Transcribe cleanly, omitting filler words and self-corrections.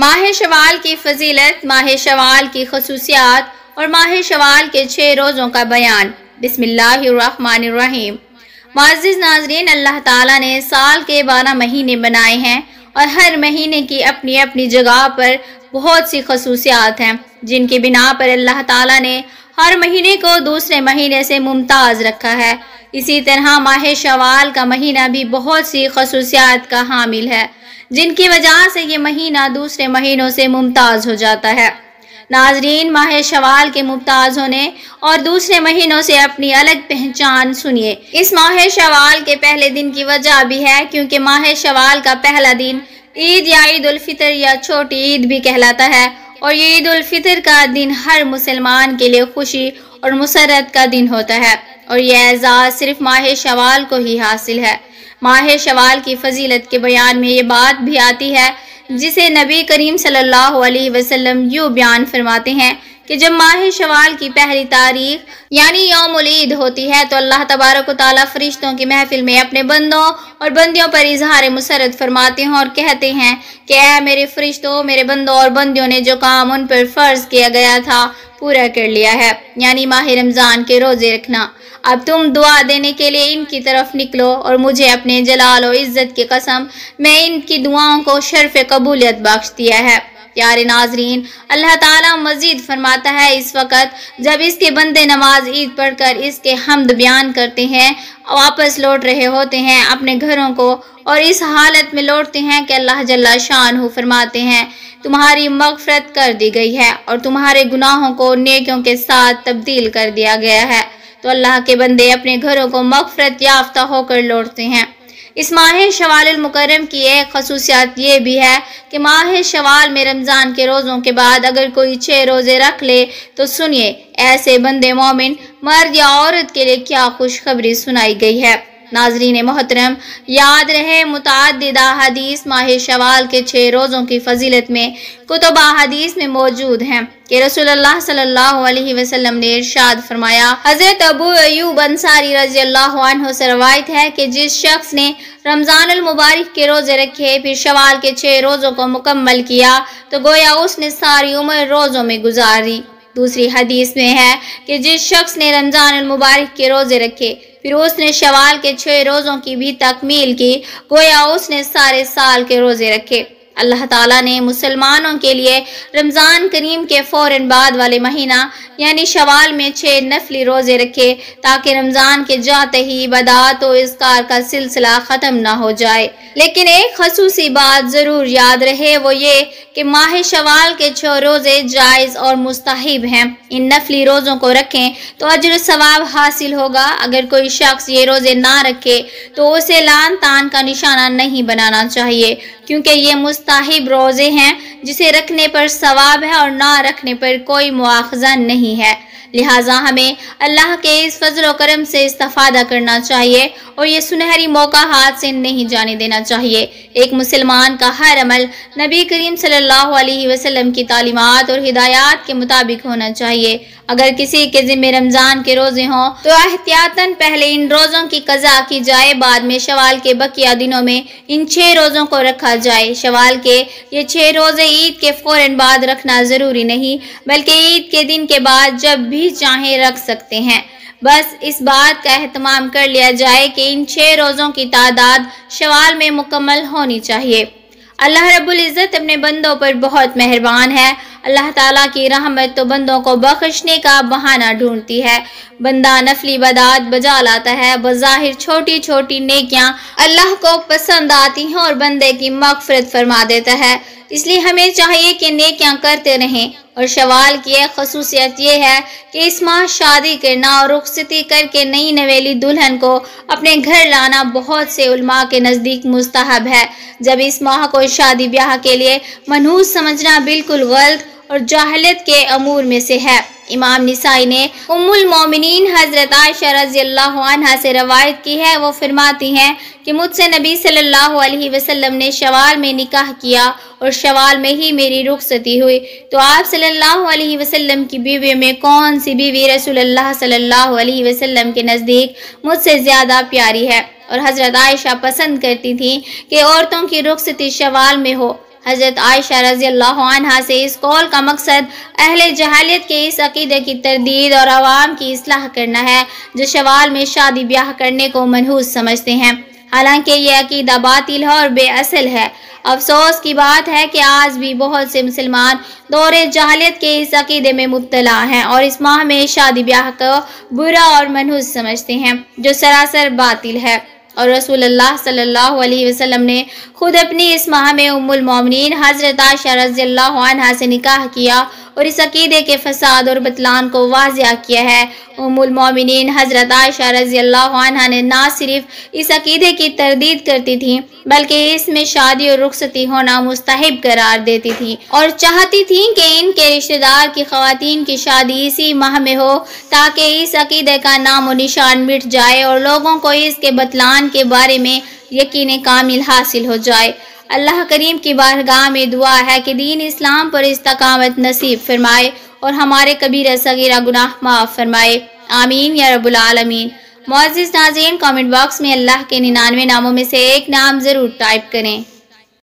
ماہ شوال کی فضیلت، ماہ شوال کی خصوصیات اور ماہ شوال کے 6 روزوں کا بیان۔ بسم اللہ الرحمن الرحیم۔ معزز ناظرین، اللہ تعالیٰ نے سال کے 12 مہینے بنائے ہیں اور ہر مہینے کی اپنی اپنی جگہ پر بہت سی خصوصیات ہیں، جن کی بنا پر اللہ تعالیٰ نے ہر مہینے کو دوسرے مہینے سے ممتاز رکھا ہے۔ اسی طرح ماہ شوال کا مہینہ بھی بہت سی خصوصیات کا حامل ہے، جن کی وجہ سے یہ مہینہ دوسرے مہینوں سے ممتاز ہو جاتا ہے۔ ناظرین، ماہ شوال کے ممتاز ہونے اور دوسرے مہینوں سے اپنی الگ پہچان سنیے۔ اس ماہ شوال کے پہلے دن کی وجہ بھی ہے، کیونکہ ماہ شوال کا پہلا دن عید یا عید الفطر یا چھوٹی عید بھی کہلاتا ہے، اور یہ عید الفطر کا دن ہر مسلمان کے لیے خوشی اور مسرت کا دن ہوتا ہے، اور یہ اعزاز صرف ماہ شوال کو ہی حاصل ہے۔ ماہ شوال کی فضیلت کے بیان میں یہ بات بھی آتی ہے، جسے نبی کریم صلی اللہ علیہ وسلم یوں بیان فرماتے ہیں کہ جب ماہ شوال کی پہلی تاریخ یعنی یوم العید ہوتی ہے تو اللہ تبارک و تعالیٰ فرشتوں کی محفل میں اپنے بندوں اور بندیوں پر اظہار مسرت فرماتے ہیں اور کہتے ہیں کہ اے میرے فرشتوں، میرے بندوں اور بندیوں نے جو کام ان پر فرض کیا گیا تھا پورا کر لیا ہے، یعنی ماہ رمضان کے روزے رکھنا۔ اب تم دعا دینے کے لیے ان کی طرف نکلو، اور مجھے اپنے جلال و عزت کی قسم میں ان کی دعاؤں کو شرف قبولیت بخش دیا ہے۔ پیارے ناظرین، اللہ تعالیٰ مزید فرماتا ہے اس وقت جب اس کے بندے نماز عید پڑھ کر اس کے حمد بیان کرتے ہیں، واپس لوٹ رہے ہوتے ہیں اپنے گھروں کو، اور اس حالت میں لوٹتے ہیں کہ اللہ جل شانہ فرماتے ہیں تمہاری مغفرت کر دی گئی ہے اور تمہارے گناہوں کو نیکیوں کے ساتھ تبدیل کر دیا گیا ہے، تو اللہ کے بندے اپنے گھروں کو مغفرت یافتہ ہو کر لوٹتے ہیں۔ اس ماہ شوال المکرم کی ایک خصوصیت یہ بھی ہے کہ ماہ شوال میں رمضان کے روزوں کے بعد اگر کوئی 6 روزے رکھ لے تو سنیے ایسے بندے مومن مرد یا عورت کے لیے کیا خوشخبری سنائی گئی ہے۔ ناظرین محترم، یاد رہے متعددہ حدیث ماہ شوال کے 6 روزوں کی فضیلت میں کتب احادیث میں موجود ہیں کہ رسول اللہ صلی اللہ علیہ وسلم نے ارشاد فرمایا۔ حضرت ابو ایوب انصاری رضی اللہ عنہ سے روایت ہے کہ جس شخص نے رمضان المبارک کے روزے رکھے پھر شوال کے 6 روزوں کو مکمل کیا تو گویا اس نے ساری عمر روزوں میں گزاری۔ دوسری حدیث میں ہے کہ جس شخص نے رمضان المبارک کے روزے رکھے پھر اس نے شوال کے 6 روزوں کی بھی تکمیل کی، گویا اس نے سارے سال کے روزے رکھے۔ اللہ تعالیٰ نے مسلمانوں کے لیے رمضان کریم کے فوراً بعد والے مہینہ یعنی شوال میں 6 نفلی روزے رکھے تاکہ رمضان کے جاتے ہی بدعات و اذکار کا سلسلہ ختم نہ ہو جائے۔ لیکن ایک خصوصی بات ضرور یاد رہے، وہ یہ کہ ماہ شوال کے 6 روزے جائز اور مستحب ہیں۔ ان نفلی روزوں کو رکھیں تو اجر و ثواب حاصل ہوگا۔ اگر کوئی شخص یہ روزے نہ رکھے تو اسے لعن طعن کا نشانہ نہیں بنانا چاہیے، کیونکہ یہ مستحب روزے ہیں جسے رکھنے پر ثواب ہے اور نہ رکھنے پر کوئی مواخذہ نہیں ہے۔ لہٰذا ہمیں اللہ کے اس فضل و کرم سے استفادہ کرنا چاہیے اور یہ سنہری موقع ہاتھ سے نہیں جانے دینا چاہیے۔ ایک مسلمان کا ہر عمل نبی کریم صلی اللہ علیہ وسلم کی تعلیمات اور ہدایات کے مطابق ہونا چاہیے۔ اگر کسی کے ذمہ رمضان کے روزے ہوں تو احتیاطاً پہلے ان روزوں کی قضا کی جائے، بعد میں شوال کے بقیہ دنوں میں ان 6 روزوں کو رکھا جائے۔ شوال کے یہ 6 روزے عید کے فوراً بعد رکھنا ضروری نہیں، بلکہ عید کے دن کے بعد جب بھی چاہیں رکھ سکتے ہیں۔ بس اس بات کا اہتمام کر لیا جائے کہ ان 6 روزوں کی تعداد شوال میں مکمل ہونی چاہیے۔ اللہ رب العزت اپنے بندوں پر بہت مہربان ہے۔ اللہ تعالیٰ کی رحمت تو بندوں کو بخشنے کا بہانہ ڈھونڈتی ہے۔ بندہ نفلی بدعات بجا لاتا ہے، بظاہر چھوٹی چھوٹی نیکیاں اللہ کو پسند آتی ہیں اور بندے کی مغفرت فرما دیتا ہے۔ اس لیے ہمیں چاہیے کہ نیکیاں کرتے رہیں۔ اور شوال کی ایک خصوصیت یہ ہے کہ اس ماہ شادی کرنا اور رخصتی کر کے نئی نویلی دلہن کو اپنے گھر لانا بہت سے علماء کے نزدیک مستحب ہے۔ جب اس ماہ کو شادی بیاہ کے لیے منحوس سمجھنا بالکل غلط اور جاہلیت کے امور میں سے ہے۔ امام نسائی نے ام المومنین حضرت عائشہ رضی اللہ عنہا سے روایت کی ہے، وہ فرماتی ہیں کہ مجھ سے نبی صلی اللہ علیہ وسلم نے شوال میں نکاح کیا اور شوال میں ہی میری رخصتی ہوئی، تو آپ صلی اللہ علیہ وسلم کی بیویوں میں کون سی بیوی رسول اللہ صلی اللہ علیہ وسلم کے نزدیک مجھ سے زیادہ پیاری ہے؟ اور حضرت عائشہ پسند کرتی تھیں کہ عورتوں کی رخصتی شوال میں ہو، حضرت عائشہ رضی اللہ عنہا سے اس قول کا مقصد اہل جہالیت کے اس عقیدے کی تردید اور عوام کی اصلاح کرنا ہے جو شوال میں شادی بیاہ کرنے کو منحوس سمجھتے ہیں، حالانکہ یہ عقیدہ باطل ہے اور بے اصل ہے۔ افسوس کی بات ہے کہ آج بھی بہت سے مسلمان دور جہالیت کے اس عقیدے میں مبتلا ہیں اور اس ماہ میں شادی بیاہ کو برا اور منحوس سمجھتے ہیں جو سراسر باطل ہے، اور رسول اللہ صلی اللہ علیہ وسلم نے خود اپنی اس ماہ میں ام المومنین حضرت عائشہ رضی اللہ عنہا سے نکاح کیا اور اس عقیدے کے فساد اور بطلان کو واضح کیا ہے۔ ام المومنین حضرت عائشہ رضی اللہ عنہا نے نہ صرف اس عقیدے کی تردید کرتی تھیں بلکہ اس میں شادی اور رخصتی ہونا مستحب قرار دیتی تھیں اور چاہتی تھیں کہ ان کے رشتہ دار کی خواتین کی شادی اسی ماہ میں ہو تاکہ اس عقیدے کا نام و نشان مٹ جائے اور لوگوں کو اس کے بطلان کے بارے میں یقین کامل حاصل ہو جائے۔ اللہ کریم کی بارگاہ میں دعا ہے کہ دین اسلام پر استقامت نصیب فرمائے اور ہمارے کبیرہ صغیرہ گناہ معاف فرمائے، آمین یا رب العالمین۔ معزز ناظرین، کامنٹ باکس میں اللہ کے 99 ناموں میں سے ایک نام ضرور ٹائپ کریں۔